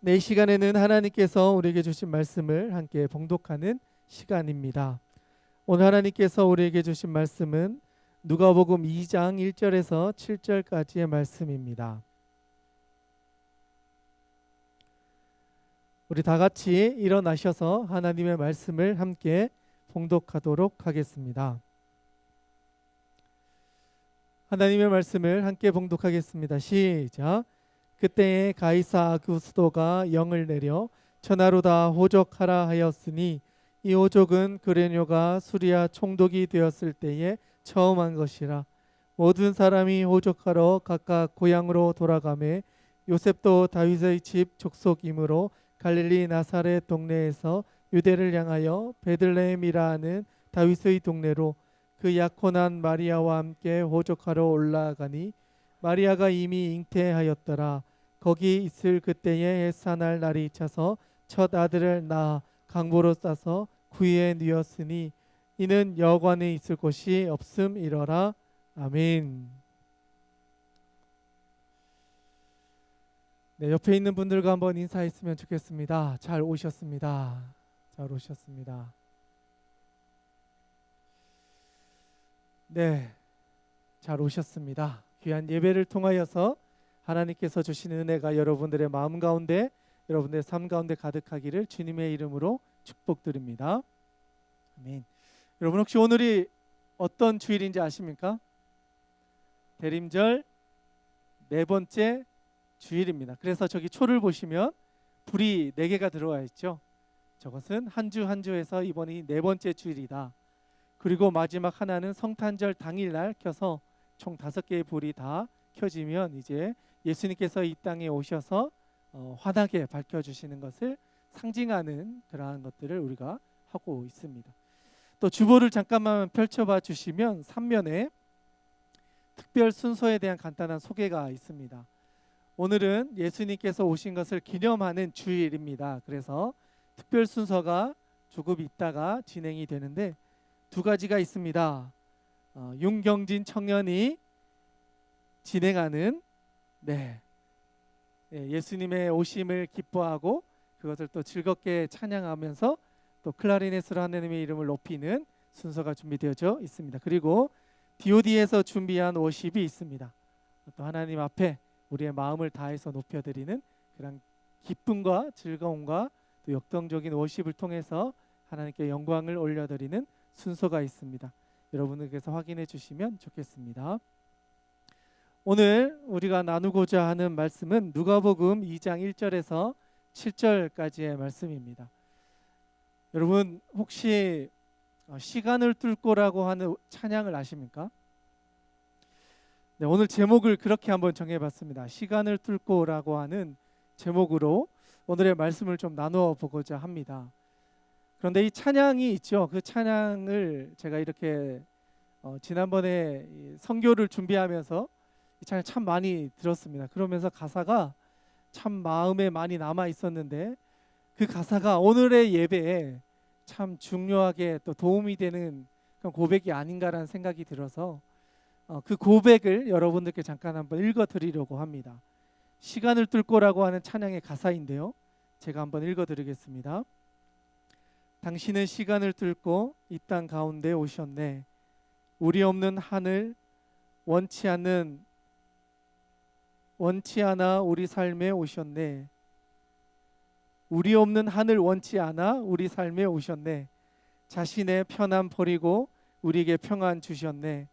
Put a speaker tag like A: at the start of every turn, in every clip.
A: 이 시간에는 하나님께서 우리에게 주신 말씀을 함께 봉독하는 시간입니다. 오늘 하나님께서 우리에게 주신 말씀은 누가복음 2장 1절에서 7절까지의 말씀입니다. 우리 다 같이 일어나셔서 하나님의 말씀을 함께 봉독하도록 하겠습니다. 하나님의 말씀을 함께 봉독하겠습니다. 시작. 그때에 가이사 아구스도가 영을 내려 천하로 다 호적하라 하였으니 이 호적은 그레뇨가 수리아 총독이 되었을 때에 처음 한 것이라. 모든 사람이 호적하러 각각 고향으로 돌아가매 요셉도 다윗의 집 족속이므로 갈릴리 나사렛 동네에서 유대를 향하여 베들레헴이라 하는 다윗의 동네로 그 약혼한 마리아와 함께 호적하러 올라가니 마리아가 이미 잉태하였더라. 거기 있을 그때에 햇사날 날이 차서 첫 아들을 낳아 강보로 싸서 구유에 누웠으니 이는 여관에 있을 곳이 없음이러라. 아멘. 네, 옆에 있는 분들과 한번 인사했으면 좋겠습니다. 잘 오셨습니다. 잘 오셨습니다. 네, 잘 오셨습니다. 귀한 예배를 통하여서 하나님께서 주시는 은혜가 여러분들의 마음 가운데, 여러분들의 삶 가운데 가득하기를 주님의 이름으로 축복드립니다. 아멘. 여러분 혹시 오늘이 어떤 주일인지 아십니까? 대림절 네 번째 주일입니다. 그래서 저기 초를 보시면 불이 4개가 들어와 있죠. 저것은 한 주 한 주에서 이번이 네 번째 주일이다. 그리고 마지막 하나는 성탄절 당일날 켜서 총 5개의 불이 다 켜지면 이제 예수님께서 이 땅에 오셔서 환하게 밝혀주시는 것을 상징하는 그러한 것들을 우리가 하고 있습니다. 또 주보를 잠깐만 펼쳐봐 주시면 3면에 특별 순서에 대한 간단한 소개가 있습니다. 오늘은 예수님께서 오신 것을 기념하는 주일입니다. 그래서 특별 순서가 조금 있다가 진행이 되는데 2가지가 있습니다. 윤경진 청년이 진행하는 예수님의 오심을 기뻐하고 그것을 또 즐겁게 찬양하면서 또 클라리넷으로 하나님의 이름을 높이는 순서가 준비되어져 있습니다. 그리고 DOD에서 준비한 워십이 있습니다. 또 하나님 앞에 우리의 마음을 다해서 높여드리는 그런 기쁨과 즐거움과 또 역동적인 워십을 통해서 하나님께 영광을 올려드리는 순서가 있습니다. 여러분들께서 확인해 주시면 좋겠습니다. 오늘 우리가 나누고자 하는 말씀은 누가복음 2장 1절에서 7절까지의 말씀입니다. 여러분 혹시 시간을 뚫고라고 하는 찬양을 아십니까? 네, 오늘 제목을 그렇게 한번 정해봤습니다. 시간을 뚫고라고 하는 제목으로 오늘의 말씀을 좀 나누어 보고자 합니다. 그런데 이 찬양이 있죠. 그 찬양을 제가 이렇게 지난번에 선교를 준비하면서 이 찬양 참 많이 들었습니다. 그러면서 가사가 참 마음에 많이 남아 있었는데 그 가사가 오늘의 예배에 참 중요하게 또 도움이 되는 그런 고백이 아닌가라는 생각이 들어서 그 고백을 여러분들께 잠깐 한번 읽어드리려고 합니다. 시간을 뚫고라고 하는 찬양의 가사인데요. 제가 한번 읽어드리겠습니다. 당신은 시간을 뚫고 이 땅 가운데 오셨네. 우리 없는 하늘 원치 않아 우리 삶에 오셨네. 우리 없는 하늘 원치 않아 우리 삶에 오셨네. 자신의 편안 버리고 우리에게 평안 주셨네.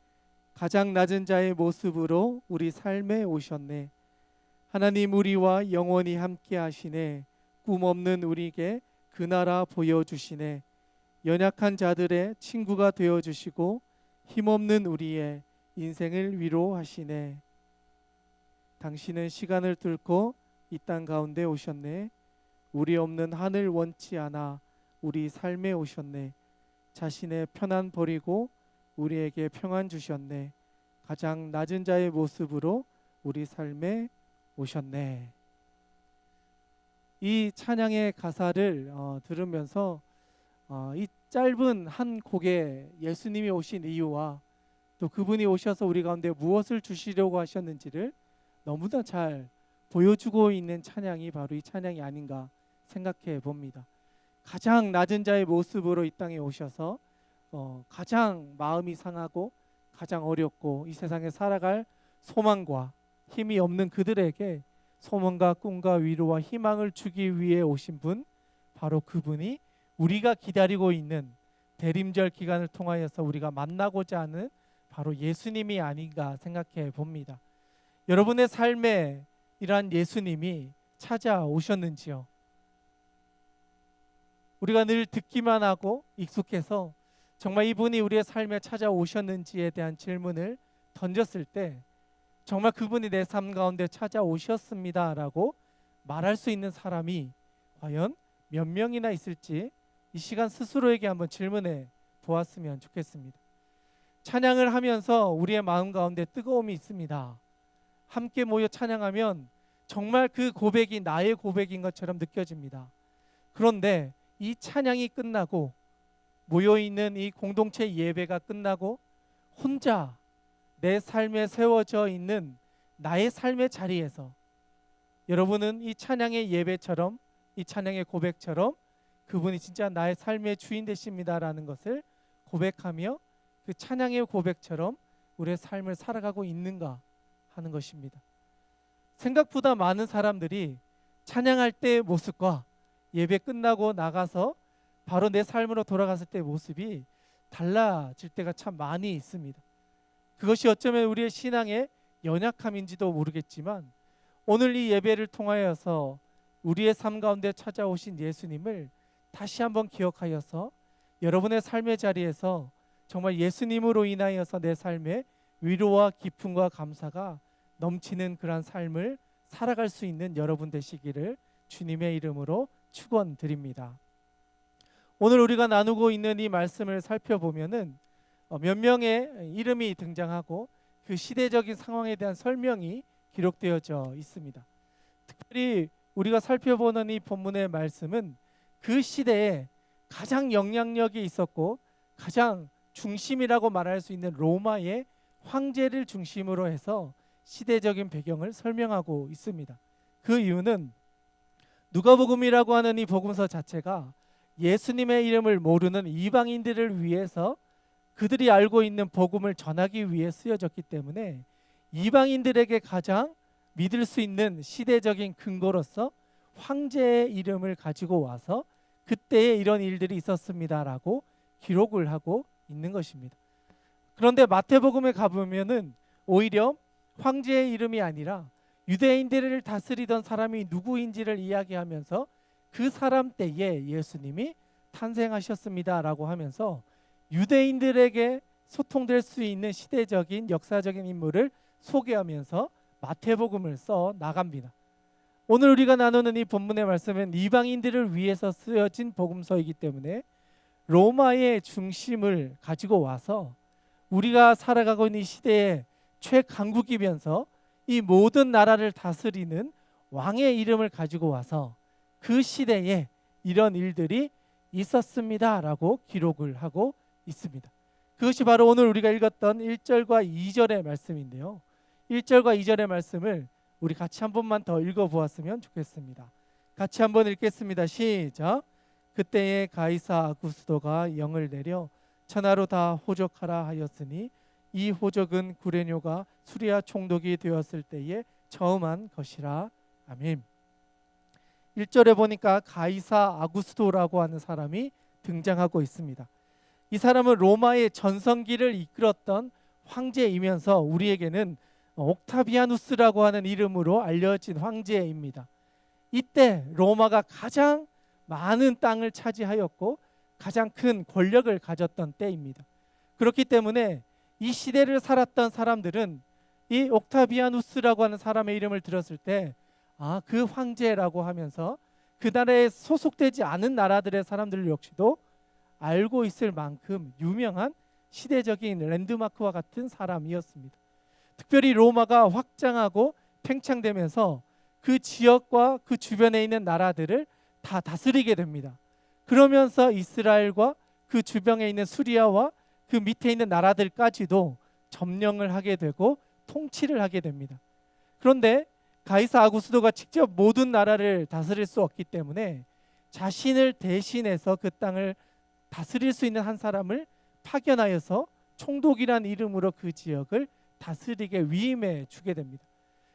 A: 가장 낮은 자의 모습으로 우리 삶에 오셨네. 하나님 우리와 영원히 함께 하시네. 꿈 없는 우리에게 그 나라 보여주시네. 연약한 자들의 친구가 되어주시고 힘없는 우리의 인생을 위로하시네. 당신은 시간을 뚫고 이 땅 가운데 오셨네. 우리 없는 하늘 원치 않아 우리 삶에 오셨네. 자신의 편안 버리고 우리에게 평안 주셨네. 가장 낮은 자의 모습으로 우리 삶에 오셨네. 이 찬양의 가사를 들으면서 이 짧은 한 곡에 예수님이 오신 이유와 또 그분이 오셔서 우리 가운데 무엇을 주시려고 하셨는지를 너무나 잘 보여주고 있는 찬양이 바로 이 찬양이 아닌가 생각해 봅니다. 가장 낮은 자의 모습으로 이 땅에 오셔서 가장 마음이 상하고 가장 어렵고 이 세상에 살아갈 소망과 힘이 없는 그들에게 소망과 꿈과 위로와 희망을 주기 위해 오신 분, 바로 그분이 우리가 기다리고 있는 대림절 기간을 통하여서 우리가 만나고자 하는 바로 예수님이 아닌가 생각해 봅니다. 여러분의 삶에 이러한 예수님이 찾아오셨는지요? 우리가 늘 듣기만 하고 익숙해서 정말 이분이 우리의 삶에 찾아오셨는지에 대한 질문을 던졌을 때 정말 그분이 내 삶 가운데 찾아오셨습니다라고 말할 수 있는 사람이 과연 몇 명이나 있을지 이 시간 스스로에게 한번 질문해 보았으면 좋겠습니다. 찬양을 하면서 우리의 마음 가운데 뜨거움이 있습니다. 함께 모여 찬양하면 정말 그 고백이 나의 고백인 것처럼 느껴집니다. 그런데 이 찬양이 끝나고 모여있는 이 공동체 예배가 끝나고 혼자 내 삶에 세워져 있는 나의 삶의 자리에서 여러분은 이 찬양의 예배처럼 이 찬양의 고백처럼 그분이 진짜 나의 삶의 주인 되십니다라는 것을 고백하며 그 찬양의 고백처럼 우리의 삶을 살아가고 있는가 하는 것입니다. 생각보다 많은 사람들이 찬양할 때의 모습과 예배 끝나고 나가서 바로 내 삶으로 돌아갔을 때의 모습이 달라질 때가 참 많이 있습니다. 그것이 어쩌면 우리의 신앙의 연약함인지도 모르겠지만 오늘 이 예배를 통하여서 우리의 삶 가운데 찾아오신 예수님을 다시 한번 기억하여서 여러분의 삶의 자리에서 정말 예수님으로 인하여서 내 삶에 위로와 기쁨과 감사가 넘치는 그러한 삶을 살아갈 수 있는 여러분 되시기를 주님의 이름으로 축원드립니다. 오늘 우리가 나누고 있는 이 말씀을 살펴보면은 몇 명의 이름이 등장하고 그 시대적인 상황에 대한 설명이 기록되어져 있습니다. 특별히 우리가 살펴보는 이 본문의 말씀은 그 시대에 가장 영향력이 있었고 가장 중심이라고 말할 수 있는 로마의 황제를 중심으로 해서 시대적인 배경을 설명하고 있습니다. 그 이유는 누가복음이라고 하는 이 복음서 자체가 예수님의 이름을 모르는 이방인들을 위해서 그들이 알고 있는 복음을 전하기 위해 쓰여졌기 때문에 이방인들에게 가장 믿을 수 있는 시대적인 근거로서 황제의 이름을 가지고 와서 그때에 이런 일들이 있었습니다라고 기록을 하고 있는 것입니다. 그런데 마태복음에 가보면은 오히려 황제의 이름이 아니라 유대인들을 다스리던 사람이 누구인지를 이야기하면서 그 사람 때에 예수님이 탄생하셨습니다라고 하면서 유대인들에게 소통될 수 있는 시대적인 역사적인 인물을 소개하면서 마태복음을 써 나갑니다. 오늘 우리가 나누는 이 본문의 말씀은 이방인들을 위해서 쓰여진 복음서이기 때문에 로마의 중심을 가지고 와서 우리가 살아가고 있는 이 시대의 최강국이면서 이 모든 나라를 다스리는 왕의 이름을 가지고 와서 그 시대에 이런 일들이 있었습니다라고 기록을 하고 있습니다. 그것이 바로 오늘 우리가 읽었던 1절과 2절의 말씀인데요. 1절과 2절의 말씀을 우리 같이 한 번만 더 읽어보았으면 좋겠습니다. 같이 한번 읽겠습니다. 시작. 그때에 가이사 아구스도가 영을 내려 천하로 다 호적하라 하였으니 이 호적은 구레뇨가 수리아 총독이 되었을 때에 처음한 것이라. 아멘. 1절에 보니까 가이사 아구스도라고 하는 사람이 등장하고 있습니다. 이 사람은 로마의 전성기를 이끌었던 황제이면서 우리에게는 옥타비아누스라고 하는 이름으로 알려진 황제입니다. 이때 로마가 가장 많은 땅을 차지하였고 가장 큰 권력을 가졌던 때입니다. 그렇기 때문에 이 시대를 살았던 사람들은 이 옥타비아누스라고 하는 사람의 이름을 들었을 때 그 황제라고 하면서 그 나라에 소속되지 않은 나라들의 사람들 역시도 알고 있을 만큼 유명한 시대적인 랜드마크와 같은 사람이었습니다. 특별히 로마가 확장하고 팽창되면서 그 지역과 그 주변에 있는 나라들을 다 다스리게 됩니다. 그러면서 이스라엘과 그 주변에 있는 수리아와 그 밑에 있는 나라들까지도 점령을 하게 되고 통치를 하게 됩니다. 그런데 가이사 아구스도가 직접 모든 나라를 다스릴 수 없기 때문에 자신을 대신해서 그 땅을 다스릴 수 있는 한 사람을 파견하여서 총독이란 이름으로 그 지역을 다스리게 위임해 주게 됩니다.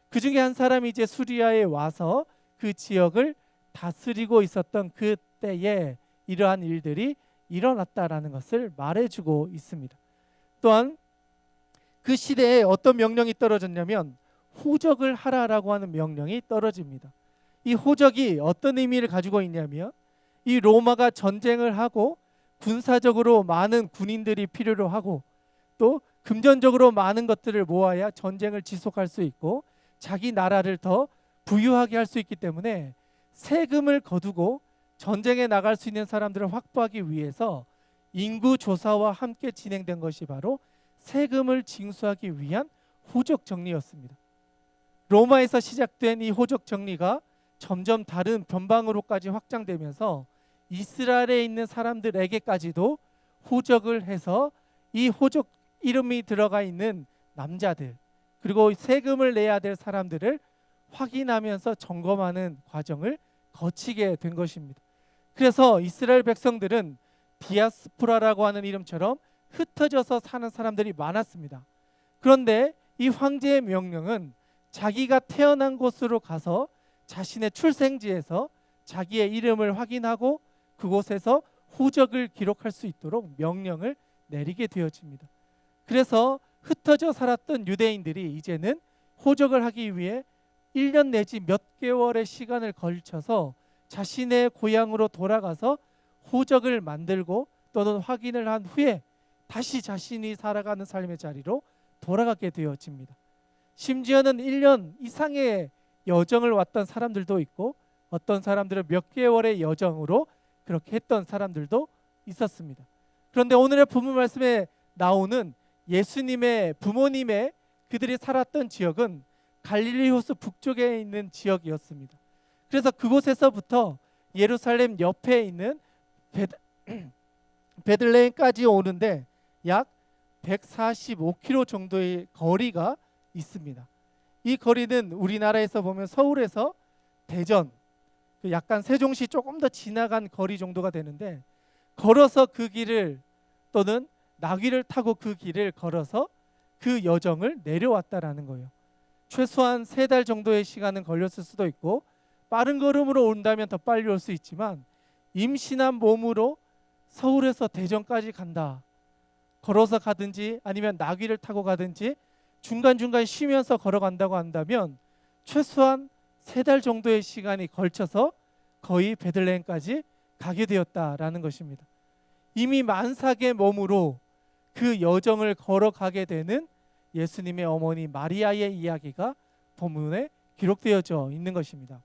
A: 그 중에 한 사람이 이제 수리아에 와서 그 지역을 다스리고 있었던 그때에 이러한 일들이 일어났다라는 것을 말해주고 있습니다. 또한 그 시대에 어떤 명령이 떨어졌냐면 호적을 하라라고 하는 명령이 떨어집니다. 이 호적이 어떤 의미를 가지고 있냐면 이 로마가 전쟁을 하고 군사적으로 많은 군인들이 필요로 하고 또 금전적으로 많은 것들을 모아야 전쟁을 지속할 수 있고 자기 나라를 더 부유하게 할 수 있기 때문에 세금을 거두고 전쟁에 나갈 수 있는 사람들을 확보하기 위해서 인구 조사와 함께 진행된 것이 바로 세금을 징수하기 위한 호적 정리였습니다. 로마에서 시작된 이 호적 정리가 점점 다른 변방으로까지 확장되면서 이스라엘에 있는 사람들에게까지도 호적을 해서 이 호적 이름이 들어가 있는 남자들 그리고 세금을 내야 될 사람들을 확인하면서 점검하는 과정을 거치게 된 것입니다. 그래서 이스라엘 백성들은 디아스포라라고 하는 이름처럼 흩어져서 사는 사람들이 많았습니다. 그런데 이 황제의 명령은 자기가 태어난 곳으로 가서 자신의 출생지에서 자기의 이름을 확인하고 그곳에서 호적을 기록할 수 있도록 명령을 내리게 되어집니다. 그래서 흩어져 살았던 유대인들이 이제는 호적을 하기 위해 1년 내지 몇 개월의 시간을 걸쳐서 자신의 고향으로 돌아가서 호적을 만들고 또는 확인을 한 후에 다시 자신이 살아가는 삶의 자리로 돌아가게 되어집니다. 심지어는 1년 이상의 여정을 왔던 사람들도 있고 어떤 사람들은 몇 개월의 여정으로 그렇게 했던 사람들도 있었습니다. 그런데 오늘의 본문 말씀에 나오는 예수님의 부모님의 그들이 살았던 지역은 갈릴리 호수 북쪽에 있는 지역이었습니다. 그래서 그곳에서부터 예루살렘 옆에 있는 베들레헴까지 오는데 약 145km 정도의 거리가 있습니다. 이 거리는 우리나라에서 보면 서울에서 대전, 약간 세종시 조금 더 지나간 거리 정도가 되는데 걸어서 그 길을 또는 나귀를 타고 그 길을 걸어서 그 여정을 내려왔다라는 거예요. 최소한 3달 정도의 시간은 걸렸을 수도 있고 빠른 걸음으로 온다면 더 빨리 올 수 있지만 임신한 몸으로 서울에서 대전까지 간다. 걸어서 가든지 아니면 나귀를 타고 가든지 중간중간 쉬면서 걸어간다고 한다면 최소한 3달 정도의 시간이 걸쳐서 거의 베들레헴까지 가게 되었다라는 것입니다. 이미 만삭의 몸으로 그 여정을 걸어가게 되는 예수님의 어머니 마리아의 이야기가 본문에 기록되어져 있는 것입니다.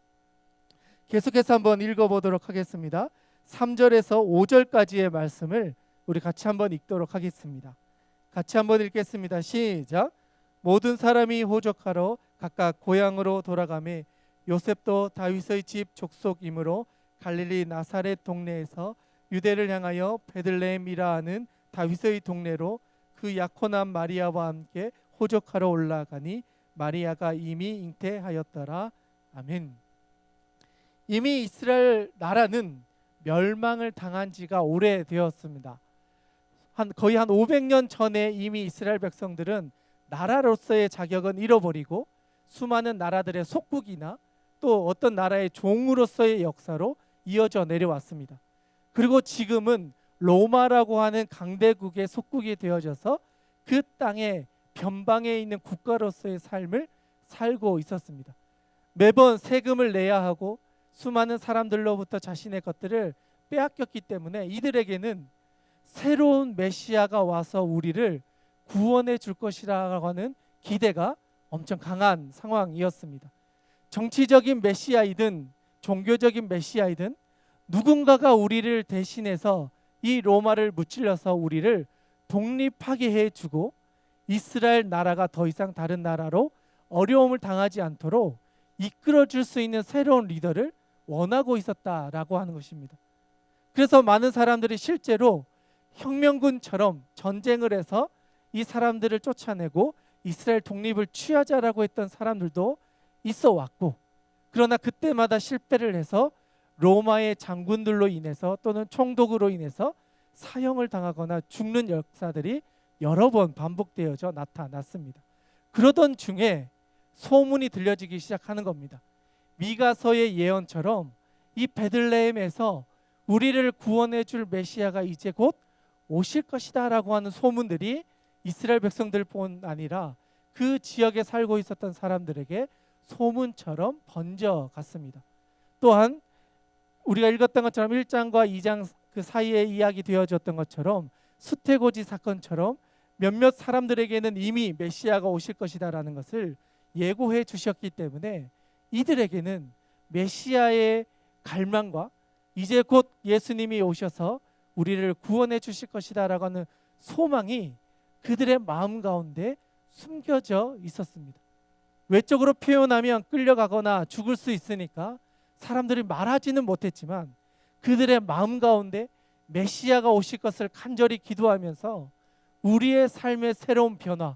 A: 계속해서 한번 읽어보도록 하겠습니다. 3절에서 5절까지의 말씀을 우리 같이 한번 읽도록 하겠습니다. 같이 한번 읽겠습니다. 시작. 모든 사람이 호적하러 각각 고향으로 돌아가매 요셉도 다윗의 집 족속이므로 갈릴리 나사렛 동네에서 유대를 향하여 베들레헴이라 하는 다윗의 동네로 그 약혼한 마리아와 함께 호적하러 올라가니 마리아가 이미 잉태하였더라. 아멘. 이미 이스라엘 나라는 멸망을 당한 지가 오래되었습니다. 거의 한 500년 전에 이미 이스라엘 백성들은 나라로서의 자격은 잃어버리고 수많은 나라들의 속국이나 또 어떤 나라의 종으로서의 역사로 이어져 내려왔습니다. 그리고 지금은 로마라고 하는 강대국의 속국이 되어져서 그 땅의 변방에 있는 국가로서의 삶을 살고 있었습니다. 매번 세금을 내야 하고 수많은 사람들로부터 자신의 것들을 빼앗겼기 때문에 이들에게는 새로운 메시아가 와서 우리를 구원해 줄 것이라고 하는 기대가 엄청 강한 상황이었습니다. 정치적인 메시아이든 종교적인 메시아이든 누군가가 우리를 대신해서 이 로마를 무찔러서 우리를 독립하게 해주고 이스라엘 나라가 더 이상 다른 나라로 어려움을 당하지 않도록 이끌어줄 수 있는 새로운 리더를 원하고 있었다라고 하는 것입니다. 그래서 많은 사람들이 실제로 혁명군처럼 전쟁을 해서 이 사람들을 쫓아내고 이스라엘 독립을 취하자라고 했던 사람들도 있어 왔고, 그러나 그때마다 실패를 해서 로마의 장군들로 인해서 또는 총독으로 인해서 사형을 당하거나 죽는 역사들이 여러 번 반복되어져 나타났습니다. 그러던 중에 소문이 들려지기 시작하는 겁니다. 미가서의 예언처럼 이 베들레헴에서 우리를 구원해 줄 메시아가 이제 곧 오실 것이다 라고 하는 소문들이 이스라엘 백성들뿐 아니라 그 지역에 살고 있었던 사람들에게 소문처럼 번져갔습니다. 또한 우리가 읽었던 것처럼 1장과 2장 그 사이에 이야기 되어졌던 것처럼 수태고지 사건처럼 몇몇 사람들에게는 이미 메시아가 오실 것이다라는 것을 예고해 주셨기 때문에 이들에게는 메시아의 갈망과 이제 곧 예수님이 오셔서 우리를 구원해 주실 것이다라고 하는 소망이 그들의 마음 가운데 숨겨져 있었습니다. 외적으로 표현하면 끌려가거나 죽을 수 있으니까 사람들이 말하지는 못했지만 그들의 마음 가운데 메시아가 오실 것을 간절히 기도하면서 우리의 삶의 새로운 변화,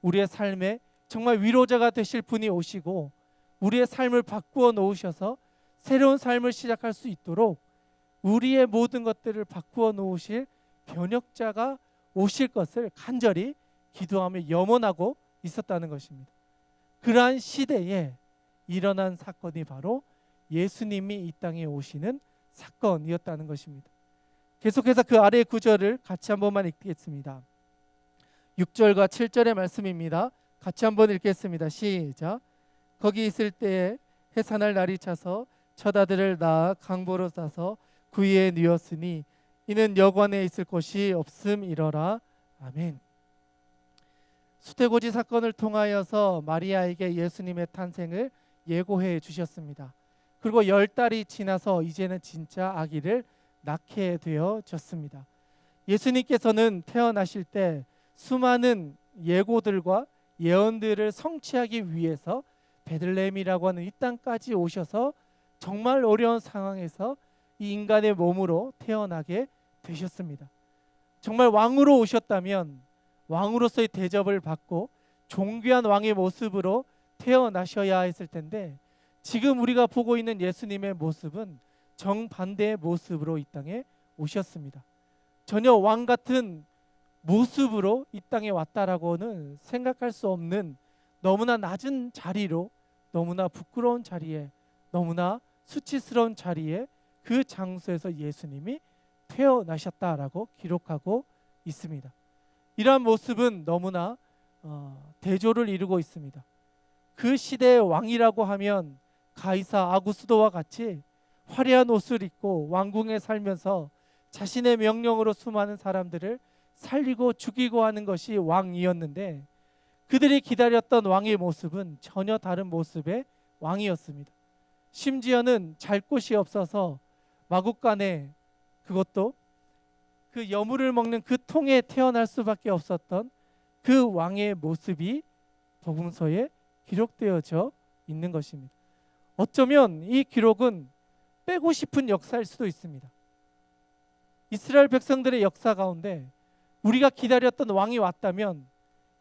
A: 우리의 삶에 정말 위로자가 되실 분이 오시고 우리의 삶을 바꾸어 놓으셔서 새로운 삶을 시작할 수 있도록 우리의 모든 것들을 바꾸어 놓으실 변혁자가 오실 것을 간절히 기도하며 염원하고 있었다는 것입니다. 그러한 시대에 일어난 사건이 바로 예수님이 이 땅에 오시는 사건이었다는 것입니다. 계속해서 그 아래 구절을 같이 한 번만 읽겠습니다. 6절과 7절의 말씀입니다. 같이 한번 읽겠습니다. 시작. 거기 있을 때에 해산할 날이 차서 첫 아들을 낳아 강보로 싸서 구이에 누웠으니 이는 여관에 있을 곳이 없음이러라. 아멘. 수태고지 사건을 통하여서 마리아에게 예수님의 탄생을 예고해 주셨습니다. 그리고 10달이 지나서 이제는 진짜 아기를 낳게 되어졌습니다. 예수님께서는 태어나실 때 수많은 예고들과 예언들을 성취하기 위해서 베들레헴이라고 하는 이 땅까지 오셔서 정말 어려운 상황에서 이 인간의 몸으로 태어나게 되셨습니다. 정말 왕으로 오셨다면 왕으로서의 대접을 받고 존귀한 왕의 모습으로 태어나셔야 했을 텐데 지금 우리가 보고 있는 예수님의 모습은 정반대의 모습으로 이 땅에 오셨습니다. 전혀 왕 같은 모습으로 이 땅에 왔다라고는 생각할 수 없는 너무나 낮은 자리로, 너무나 부끄러운 자리에, 너무나 수치스러운 자리에 그 장소에서 예수님이 태어나셨다라고 기록하고 있습니다. 이러한 모습은 너무나 대조를 이루고 있습니다. 그 시대의 왕이라고 하면 가이사 아구스도와 같이 화려한 옷을 입고 왕궁에 살면서 자신의 명령으로 수많은 사람들을 살리고 죽이고 하는 것이 왕이었는데 그들이 기다렸던 왕의 모습은 전혀 다른 모습의 왕이었습니다. 심지어는 잘 곳이 없어서 마국간에, 그것도 그 여물을 먹는 그 통에 태어날 수밖에 없었던 그 왕의 모습이 복음서에 기록되어져 있는 것입니다. 어쩌면 이 기록은 빼고 싶은 역사일 수도 있습니다. 이스라엘 백성들의 역사 가운데 우리가 기다렸던 왕이 왔다면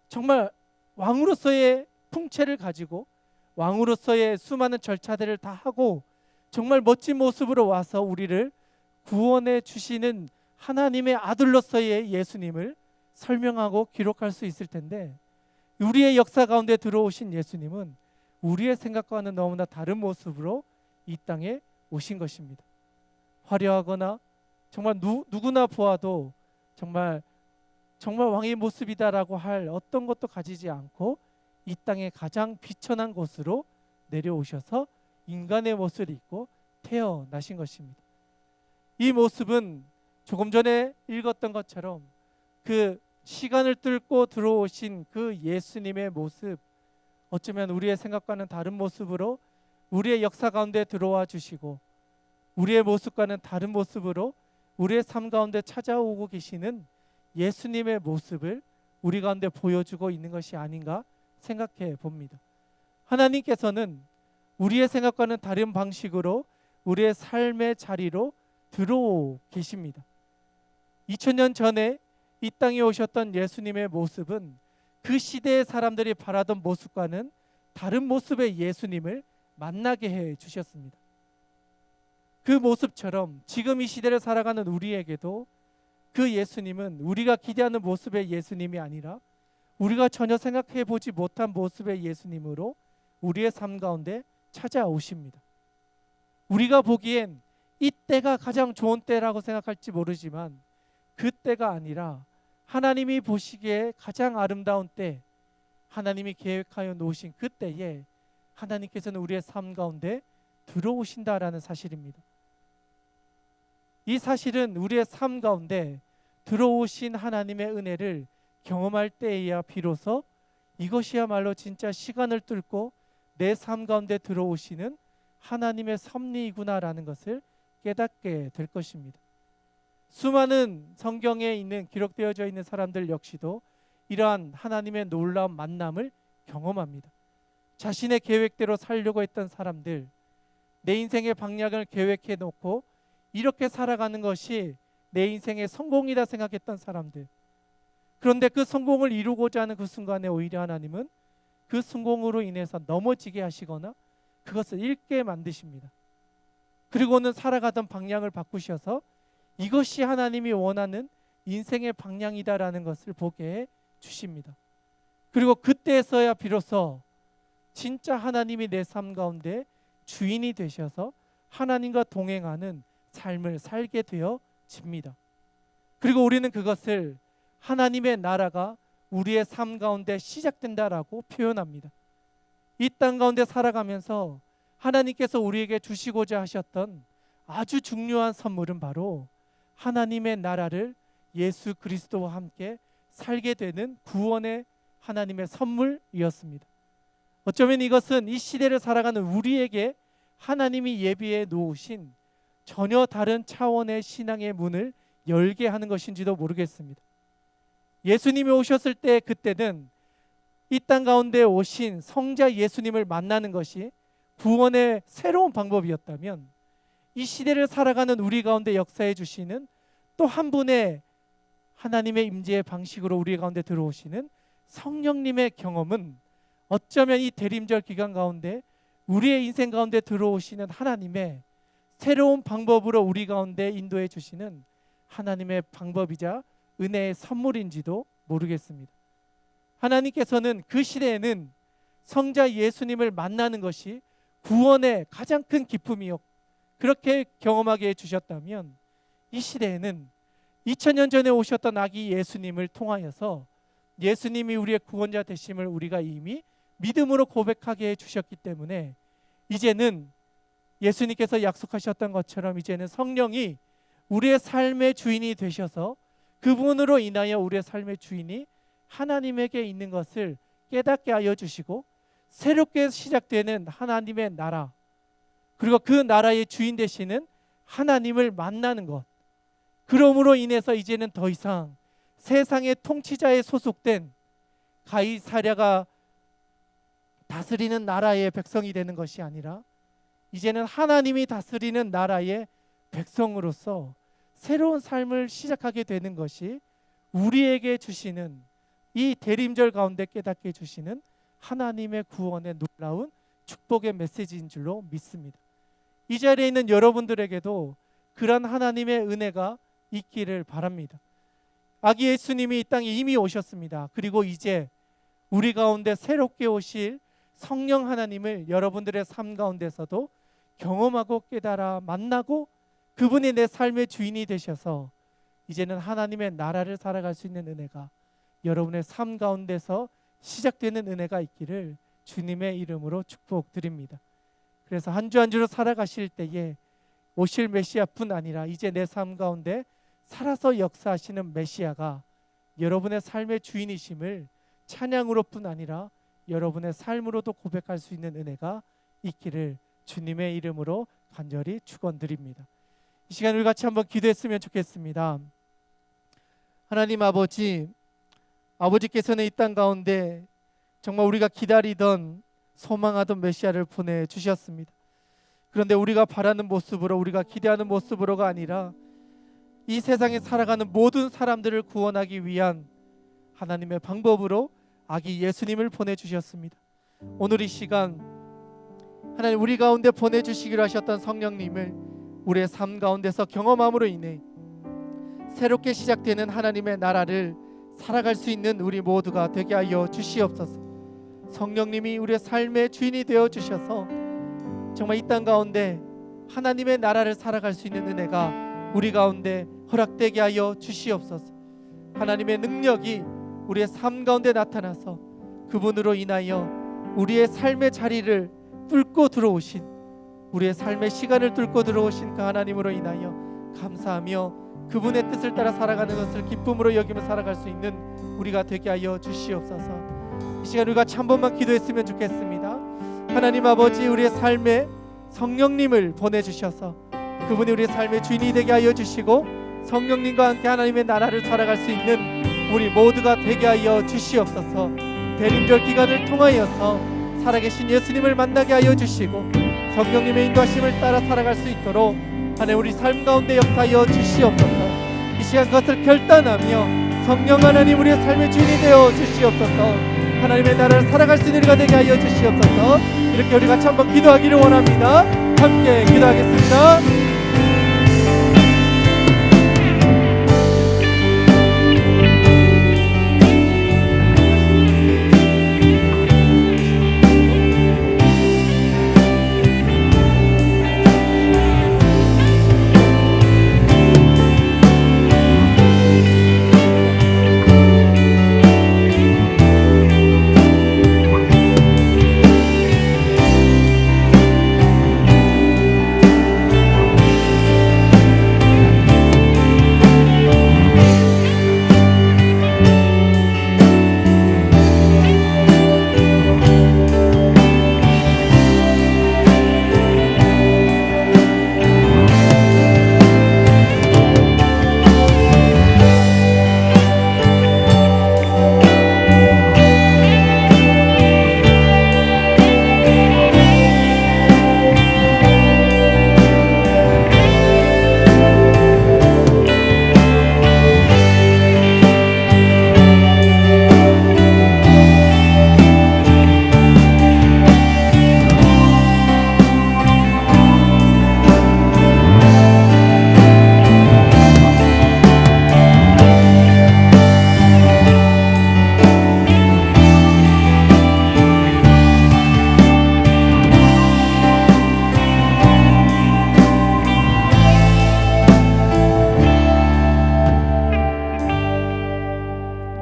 A: 정말 왕으로서의 풍채를 가지고 왕으로서의 수많은 절차들을 다 하고 정말 멋진 모습으로 와서 우리를 구원해 주시는 하나님의 아들로서의 예수님을 설명하고 기록할 수 있을 텐데 우리의 역사 가운데 들어오신 예수님은 우리의 생각과는 너무나 다른 모습으로 이 땅에 오신 것입니다. 화려하거나 정말 누구나 보아도 정말 왕의 모습이다라고 할 어떤 것도 가지지 않고 이 땅의 가장 비천한 곳으로 내려오셔서 인간의 모습을 입고 태어나신 것입니다. 이 모습은 조금 전에 읽었던 것처럼 그 시간을 뚫고 들어오신 그 예수님의 모습, 어쩌면 우리의 생각과는 다른 모습으로 우리의 역사 가운데 들어와 주시고 우리의 모습과는 다른 모습으로 우리의 삶 가운데 찾아오고 계시는 예수님의 모습을 우리 가운데 보여주고 있는 것이 아닌가 생각해 봅니다. 하나님께서는 우리의 생각과는 다른 방식으로 우리의 삶의 자리로 들어오 계십니다. 2000년 전에 이 땅에 오셨던 예수님의 모습은 그 시대의 사람들이 바라던 모습과는 다른 모습의 예수님을 만나게 해 주셨습니다. 그 모습처럼 지금 이 시대를 살아가는 우리에게도 그 예수님은 우리가 기대하는 모습의 예수님이 아니라 우리가 전혀 생각해 보지 못한 모습의 예수님으로 우리의 삶 가운데 찾아오십니다. 우리가 보기엔 이 때가 가장 좋은 때라고 생각할지 모르지만 그 때가 아니라 하나님이 보시기에 가장 아름다운 때, 하나님이 계획하여 놓으신 그 때에 하나님께서는 우리의 삶 가운데 들어오신다라는 사실입니다. 이 사실은 우리의 삶 가운데 들어오신 하나님의 은혜를 경험할 때에야 비로소 이것이야말로 진짜 시간을 뚫고 내 삶 가운데 들어오시는 하나님의 섭리이구나라는 것을 깨닫게 될 것입니다. 수많은 성경에 있는 기록되어져 있는 사람들 역시도 이러한 하나님의 놀라운 만남을 경험합니다. 자신의 계획대로 살려고 했던 사람들, 내 인생의 방향을 계획해 놓고 이렇게 살아가는 것이 내 인생의 성공이다 생각했던 사람들, 그런데 그 성공을 이루고자 하는 그 순간에 오히려 하나님은 그 성공으로 인해서 넘어지게 하시거나 그것을 잃게 만드십니다. 그리고는 살아가던 방향을 바꾸셔서 이것이 하나님이 원하는 인생의 방향이다라는 것을 보게 해 주십니다. 그리고 그때서야 비로소 진짜 하나님이 내 삶 가운데 주인이 되셔서 하나님과 동행하는 삶을 살게 되어집니다. 그리고 우리는 그것을 하나님의 나라가 우리의 삶 가운데 시작된다라고 표현합니다. 이 땅 가운데 살아가면서 하나님께서 우리에게 주시고자 하셨던 아주 중요한 선물은 바로 하나님의 나라를 예수 그리스도와 함께 살게 되는 구원의 하나님의 선물이었습니다. 어쩌면 이것은 이 시대를 살아가는 우리에게 하나님이 예비해 놓으신 전혀 다른 차원의 신앙의 문을 열게 하는 것인지도 모르겠습니다. 예수님이 오셨을 때 그때는 이 땅 가운데 오신 성자 예수님을 만나는 것이 구원의 새로운 방법이었다면, 이 시대를 살아가는 우리 가운데 역사해 주시는 또 한 분의 하나님의 임재의 방식으로 우리 가운데 들어오시는 성령님의 경험은 어쩌면 이 대림절 기간 가운데 우리의 인생 가운데 들어오시는 하나님의 새로운 방법으로 우리 가운데 인도해 주시는 하나님의 방법이자 은혜의 선물인지도 모르겠습니다. 하나님께서는 그 시대에는 성자 예수님을 만나는 것이 구원의 가장 큰 기쁨이었고 그렇게 경험하게 해주셨다면, 이 시대에는 2000년 전에 오셨던 아기 예수님을 통하여서 예수님이 우리의 구원자 되심을 우리가 이미 믿음으로 고백하게 해주셨기 때문에 이제는 예수님께서 약속하셨던 것처럼 이제는 성령이 우리의 삶의 주인이 되셔서 그분으로 인하여 우리의 삶의 주인이 하나님에게 있는 것을 깨닫게 하여 주시고, 새롭게 시작되는 하나님의 나라, 그리고 그 나라의 주인 되시는 하나님을 만나는 것, 그러므로 인해서 이제는 더 이상 세상의 통치자에 소속된 가이사랴가 다스리는 나라의 백성이 되는 것이 아니라 이제는 하나님이 다스리는 나라의 백성으로서 새로운 삶을 시작하게 되는 것이 우리에게 주시는, 이 대림절 가운데 깨닫게 주시는 하나님의 구원의 놀라운 축복의 메시지인 줄로 믿습니다. 이 자리에 있는 여러분들에게도 그런 하나님의 은혜가 있기를 바랍니다. 아기 예수님이 이 땅에 이미 오셨습니다. 그리고 이제 우리 가운데 새롭게 오실 성령 하나님을 여러분들의 삶 가운데서도 경험하고 깨달아 만나고 그분이 내 삶의 주인이 되셔서 이제는 하나님의 나라를 살아갈 수 있는 은혜가 여러분의 삶 가운데서 시작되는 은혜가 있기를 주님의 이름으로 축복드립니다. 그래서 한 주 한 주로 살아가실 때에 오실 메시아뿐 아니라 이제 내 삶 가운데 살아서 역사하시는 메시아가 여러분의 삶의 주인이심을 찬양으로뿐 아니라 여러분의 삶으로도 고백할 수 있는 은혜가 있기를 주님의 이름으로 간절히 축원드립니다. 이 시간 우리 같이 한번 기도했으면 좋겠습니다. 하나님 아버지께서는 이 땅 가운데 정말 우리가 기다리던 소망하던 메시아를 보내주셨습니다. 그런데 우리가 바라는 모습으로, 우리가 기대하는 모습으로가 아니라 이 세상에 살아가는 모든 사람들을 구원하기 위한 하나님의 방법으로 아기 예수님을 보내주셨습니다. 오늘 이 시간 하나님 우리 가운데 보내주시기로 하셨던 성령님을 우리의 삶 가운데서 경험함으로 인해 새롭게 시작되는 하나님의 나라를 살아갈 수 있는 우리 모두가 되게 하여 주시옵소서. 성령님이 우리의 삶의 주인이 되어 주셔서 정말 이 땅 가운데 하나님의 나라를 살아갈 수 있는 은혜가 우리 가운데 허락되게 하여 주시옵소서. 하나님의 능력이 우리의 삶 가운데 나타나서 그분으로 인하여 우리의 삶의 자리를 뚫고 들어오신, 우리의 삶의 시간을 뚫고 들어오신 그 하나님으로 인하여 감사하며 그분의 뜻을 따라 살아가는 것을 기쁨으로 여기며 살아갈 수 있는 우리가 되게 하여 주시옵소서. 이 시간 우리가 한 번만 기도했으면 좋겠습니다. 하나님 아버지, 우리의 삶에 성령님을 보내주셔서 그분이 우리의 삶의 주인이 되게 하여 주시고 성령님과 함께 하나님의 나라를 살아갈 수 있는 우리 모두가 되게 하여 주시옵소서. 대림절 기간을 통하여서 살아계신 예수님을 만나게 하여 주시고 성령님의 인도하심을 따라 살아갈 수 있도록 하나님 우리 삶 가운데 역사하여 주시옵소서. 이 시간 그것을 결단하며 성령 하나님 우리의 삶의 주인이 되어 주시옵소서. 하나님의 나라를 살아갈 수 있는 우리가 되게 하여 주시옵소서. 이렇게 우리 같이 한번 기도하기를 원합니다. 함께 기도하겠습니다.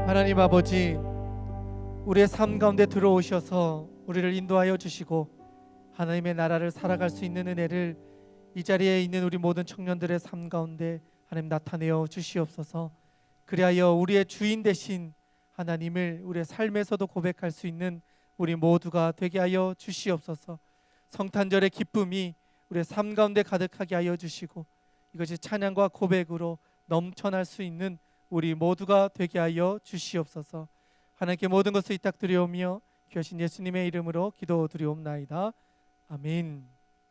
A: 하나님 아버지, 우리의 삶 가운데 들어오셔서 우리를 인도하여 주시고 하나님의 나라를 살아갈 수 있는 은혜를 이 자리에 있는 우리 모든 청년들의 삶 가운데 하나님 나타내어 주시옵소서. 그리하여 우리의 주인 되신 하나님을 우리의 삶에서도 고백할 수 있는 우리 모두가 되게 하여 주시옵소서. 성탄절의 기쁨이 우리의 삶 가운데 가득하게 하여 주시고 이것이 찬양과 고백으로 넘쳐날 수 있는 우리 모두가 되게 하여 주시옵소서. 하나님께 모든 것을 위탁드리오며 귀하신 예수님의 이름으로 기도드리옵나이다. 아멘.